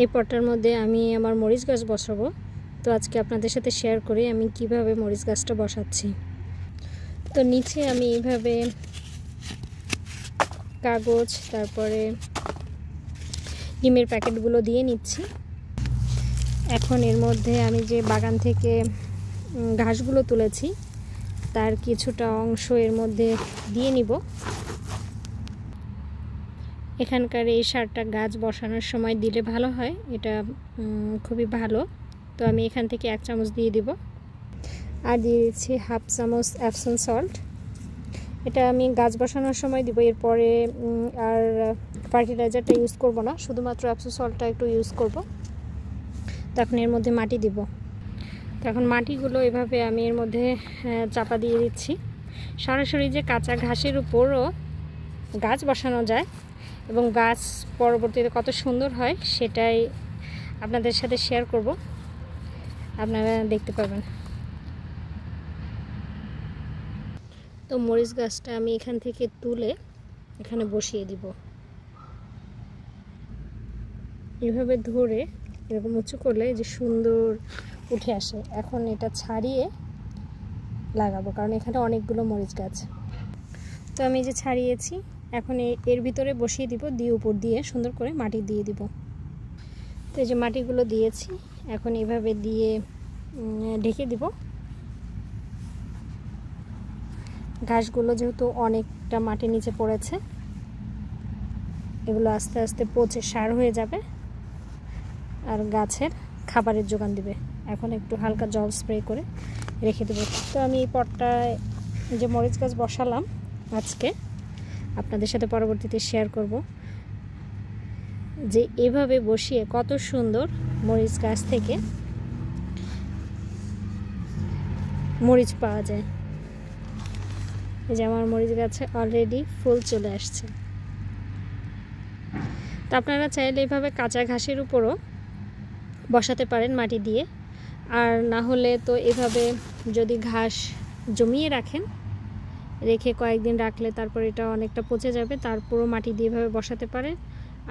এই পটটার মধ্যে আমি আমার মরিচ গাছ বসাবো। তো আজকে আপনাদের সাথে শেয়ার করি আমি কিভাবে মরিচ গাছটা বসাচ্ছি। তো নিচে আমি এইভাবে কাগজ তারপরে ডিমের প্যাকেটগুলো দিয়ে নিচ্ছি। এখন এর মধ্যে আমি যে বাগান থেকে ঘাসগুলো তুলেছি তার কিছুটা অংশ এর মধ্যে দিয়ে নিব। এখানকার এই সারটা গাছ বসানোর সময় দিলে ভালো হয়, এটা খুবই ভালো। তো আমি এখান থেকে 1 চামচ দিয়ে দিব, আর দিয়ে দিচ্ছি 1/2 চামচ এপসম সল্ট। এটা আমি গাছ বসানোর সময় দিব, এরপরে আর ফার্টিলাইজারটা ইউজ করব না, শুধুমাত্র এপসম সল্টটা একটু ইউজ করব। তখন এর মধ্যে মাটি দিব। তখন মাটিগুলো এভাবে আমি এর মধ্যে চাপা দিয়ে দিচ্ছি। সরাসরি যে কাঁচা ঘাসের উপরও গাছ বসানো যায় এবং গাছ পরবর্তীতে কত সুন্দর হয় সেটাই আপনাদের সাথে শেয়ার করব, আপনারা দেখতে পাবেন। তো মরিচ গাছটা আমি এখান থেকে তুলে এখানে বসিয়ে দিব। এভাবে ধরে এরকম উঁচু করলে যে সুন্দর উঠে আসে। এখন এটা ছাড়িয়ে লাগাবো, কারণ এখানে অনেকগুলো মরিচ গাছ। তো আমি যে ছাড়িয়েছি এখন এর ভিতরে বসিয়ে দিব, দিয়ে উপর দিয়ে সুন্দর করে মাটি দিয়ে দিব। তো এই যে মাটিগুলো দিয়েছি, এখন এভাবে দিয়ে ঢেকে দিব। ঘাসগুলো যেহেতু অনেকটা মাটির নিচে পড়েছে, এগুলো আস্তে আস্তে পচে সার হয়ে যাবে আর গাছের খাবারের যোগান দিবে। এখন একটু হালকা জল স্প্রে করে রেখে দেব। তো আমি এই পটটায় যে মরিচ গাছ বসালাম আজকে আপনাদের সাথে পরবর্তীতে শেয়ার করব যে এভাবে বসিয়ে কত সুন্দর মরিচ গাছ থেকে মরিচ পাওয়া যায়। এই যে আমার মরিচ গাছে অলরেডি ফুল চলে আসছে। তো আপনারা চাইলে এভাবে কাঁচা ঘাসের উপরও বসাতে পারেন মাটি দিয়ে, আর না হলে তো এভাবে যদি ঘাস জমিয়ে রাখেন, রেখে কয়েকদিন রাখলে তারপর এটা অনেকটা পচে যাবে, তারপরও মাটি দিয়ে এভাবে বসাতে পারেন।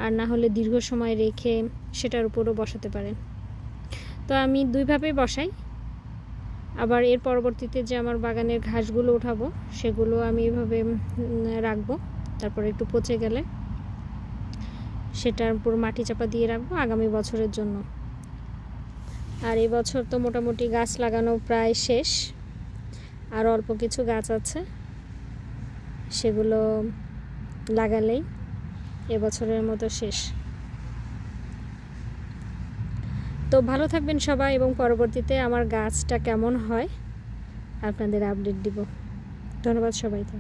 আর না হলে দীর্ঘ সময় রেখে সেটার উপরও বসাতে পারেন। তো আমি দুইভাবেই বসাই। আবার এর পরবর্তীতে যে আমার বাগানের ঘাসগুলো উঠাবো সেগুলো আমি এভাবে রাখবো, তারপর একটু পচে গেলে সেটার উপর মাটি চাপা দিয়ে রাখবো আগামী বছরের জন্য। আর এই বছর তো মোটামুটি গাছ লাগানো প্রায় শেষ, আর অল্প কিছু গাছ আছে, সেগুলো লাগালেই এবছরের মতো শেষ। তো ভালো থাকবেন সবাই, এবং পরবর্তীতে আমার গাছটা কেমন হয় আপনাদের আপডেট দিব। ধন্যবাদ সবাইকে।